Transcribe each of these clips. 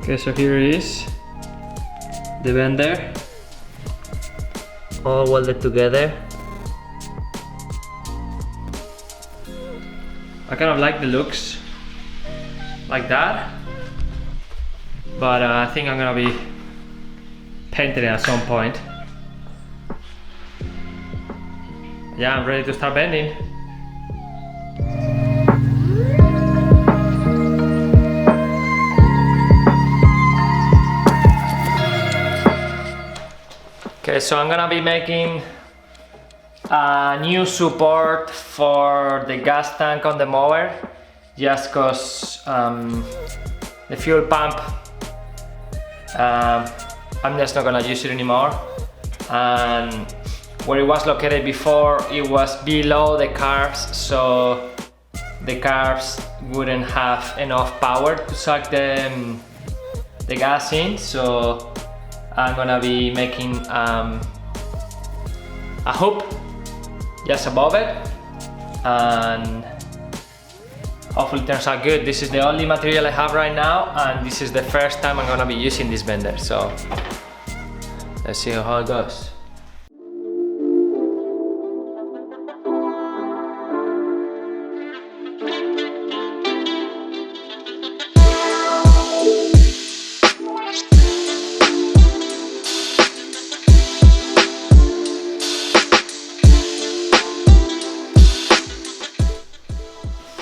Okay, so here it is, the blender, all welded together. I kind of like the looks like that, but I think I'm gonna be painting it at some point. Yeah, I'm ready to start bending. Okay, so I'm gonna be making a new support for the gas tank on the mower, just cause the fuel pump, I'm just not gonna use it anymore, and where it was located before, it was below the carbs, so the carbs wouldn't have enough power to suck the gas in. So I'm gonna be making a hoop just above it, and hopefully it turns out good. This is the only material I have right now, and this is the first time I'm gonna be using this bender, so let's see how it goes.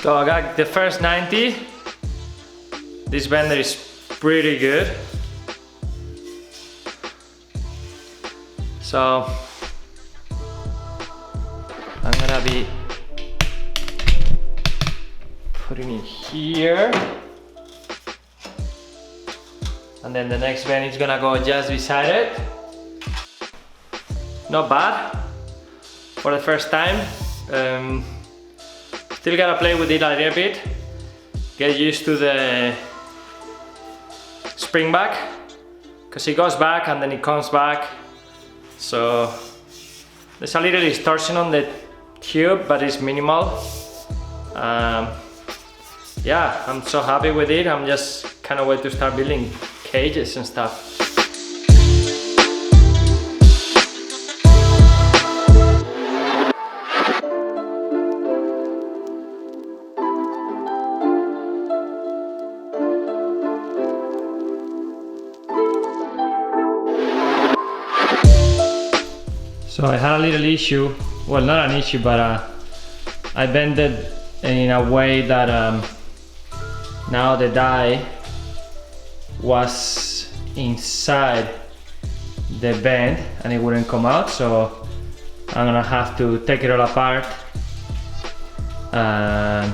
So I got the first 90. This bender is pretty good. So I'm gonna be putting it here. And then the next bend is gonna go just beside it. Not bad for the first time. Still gotta play with it a little bit, get used to the spring back, because it goes back and then it comes back, so there's a little distortion on the tube, but it's minimal. Yeah, I'm so happy with it. I'm just kind of waiting to start building cages and stuff. So I had a little issue, well, not an issue, but I bent it in a way that now the die was inside the bend and it wouldn't come out, so I'm gonna have to take it all apart and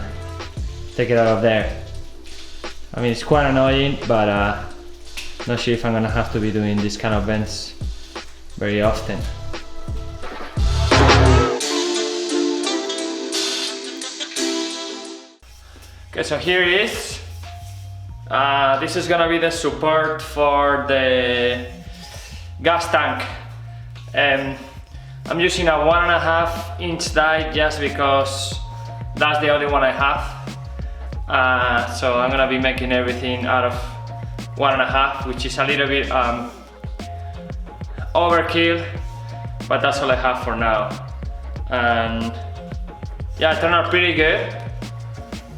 take it out of there. I mean, it's quite annoying, but not sure if I'm gonna have to be doing this kind of bends very often. Okay, so here it is. This is gonna be the support for the gas tank. I'm using a 1.5 inch die just because that's the only one I have. So I'm gonna be making everything out of 1.5, which is a little bit overkill, but that's all I have for now. And yeah, it turned out pretty good.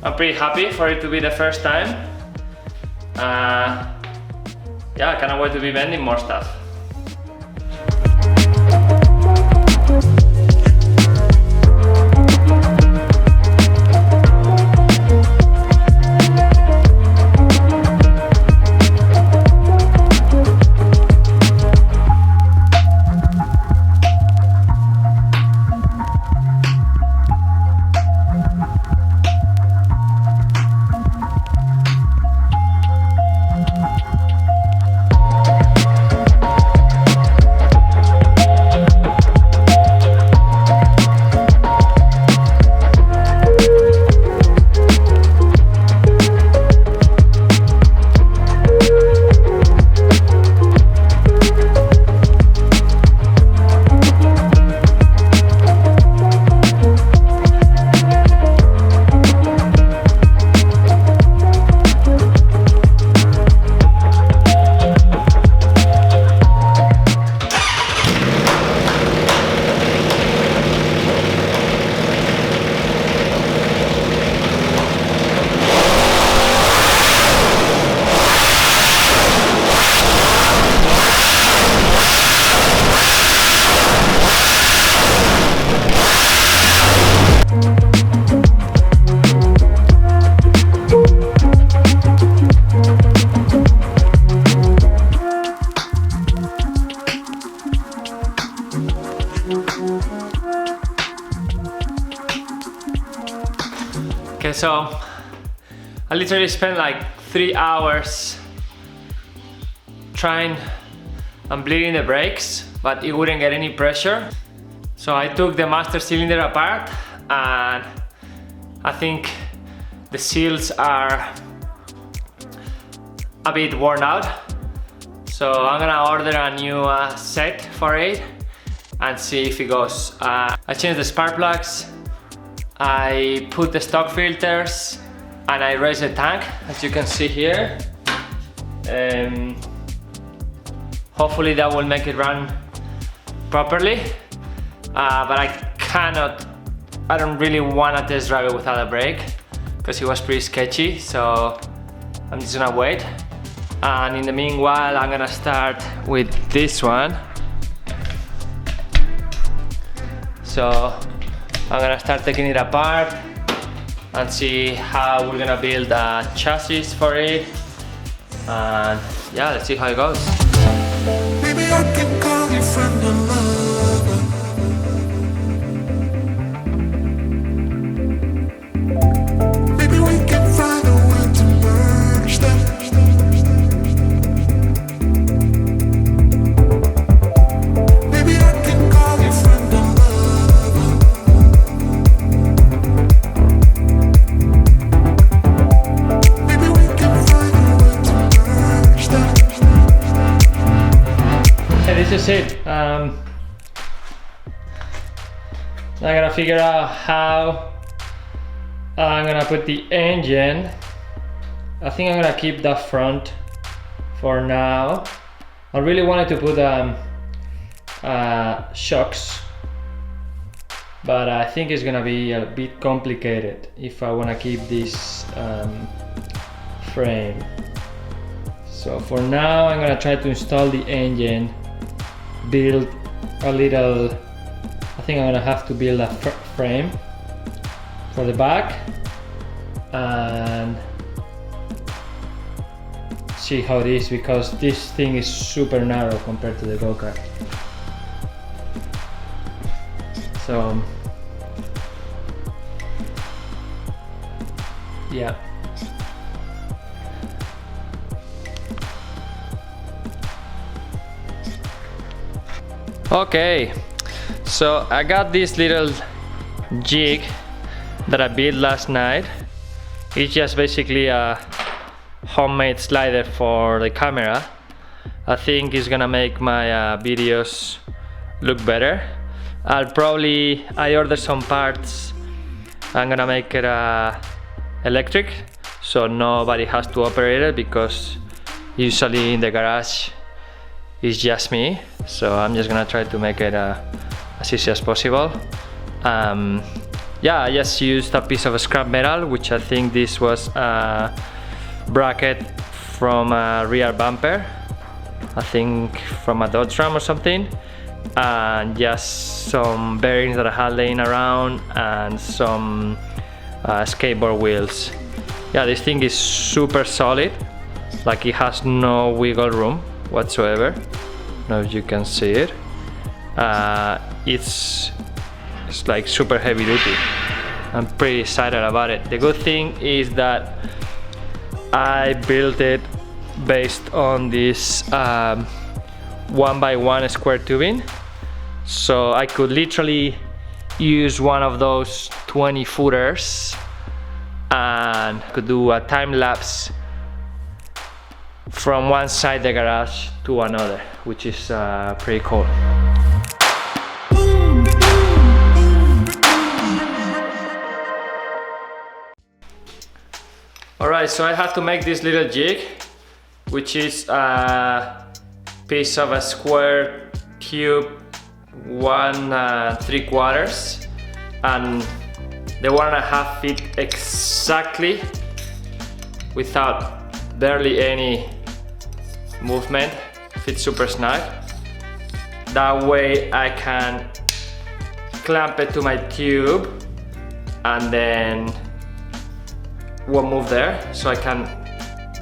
I'm pretty happy for it to be the first time. Yeah, I can't wait to be bending more stuff. Okay, so I literally spent like 3 hours trying and bleeding the brakes, but it wouldn't get any pressure. So I took the master cylinder apart, and I think the seals are a bit worn out. So I'm gonna order a new set for it and see if it goes. I changed the spark plugs, I put the stock filters, and I raised the tank, as you can see here. Hopefully that will make it run properly, but I don't really want to test drive it without a brake because it was pretty sketchy, so I'm just gonna wait. And in the meanwhile, I'm gonna start with this one. So I'm gonna start taking it apart and see how we're gonna build a chassis for it. And yeah, let's see how it goes. Maybe I can call you friend or lover. Maybe we can find a way to merge them. Maybe I can call you friend or lover. Maybe we can find a way to merge them. Okay, this is it. I gotta figure out how I'm gonna put the engine. I think I'm gonna keep the front for now. I really wanted to put shocks, but I think it's gonna be a bit complicated if I wanna keep this frame. So for now, I'm gonna try to install the engine, build a little, I think I'm gonna have to build a frame for the back and see how it is, because this thing is super narrow compared to the go-kart. So yeah. Okay, so I got this little jig that I built last night. It's just basically a homemade slider for the camera. I think it's gonna make my videos look better. I ordered some parts. I'm gonna make it electric, so nobody has to operate it, because usually in the garage it's just me. So I'm just gonna try to make it as easy as possible. Yeah, I just used a piece of scrap metal, which I think this was a bracket from a rear bumper, I think from a Dodge Ram or something, and just some bearings that I had laying around and some skateboard wheels. Yeah, this thing is super solid, like it has no wiggle room whatsoever. I don't know if you can see it. It's like super heavy duty. I'm pretty excited about it. The good thing is that I built it based on this 1x1 square tubing, so I could literally use one of those 20 footers and could do a time lapse from one side of the garage to another, which is pretty cool. Alright, so I had to make this little jig, which is a piece of a square tube 1 3/4, and the 1.5 fit exactly without barely any movement. Fits super snug. That way I can clamp it to my tube and then won't move there, so I can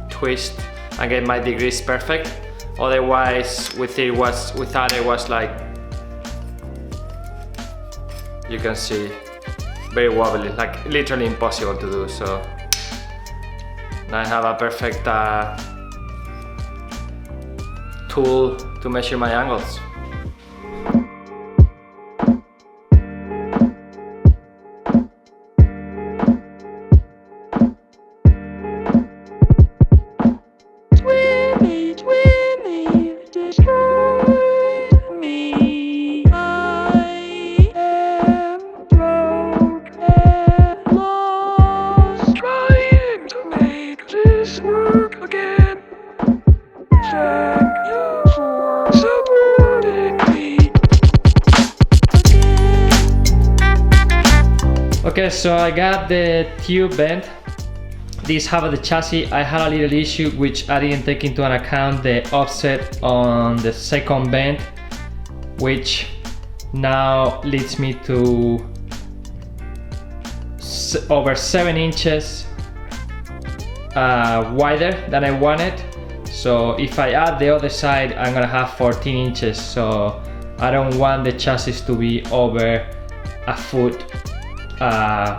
twist and get my degrees perfect. Otherwise, without it was like, you can see, very wobbly, like literally impossible to do. So now I have a perfect tool to measure my angles. Okay, so I got the tube bent. This half of the chassis, I had a little issue which I didn't take into account the offset on the second bend, which now leads me to over 7 inches wider than I wanted. So if I add the other side, I'm gonna have 14 inches. So I don't want the chassis to be over a foot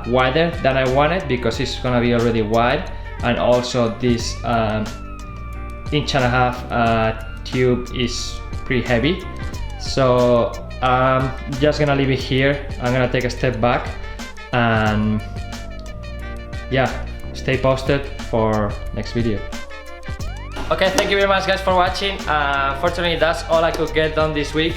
wider than I wanted, because it's gonna be already wide, and also this 1.5 inch tube is pretty heavy. So I'm just gonna leave it here. I'm gonna take a step back and yeah, stay posted for next video. Okay, thank you very much guys for watching. Fortunately that's all I could get done this week.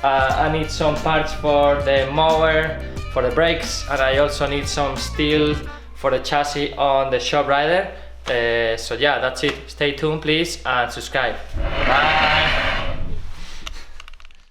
I need some parts for the mower, for the brakes, and I also need some steel for the chassis on the shop rider. So yeah, that's it. Stay tuned please and subscribe. Bye.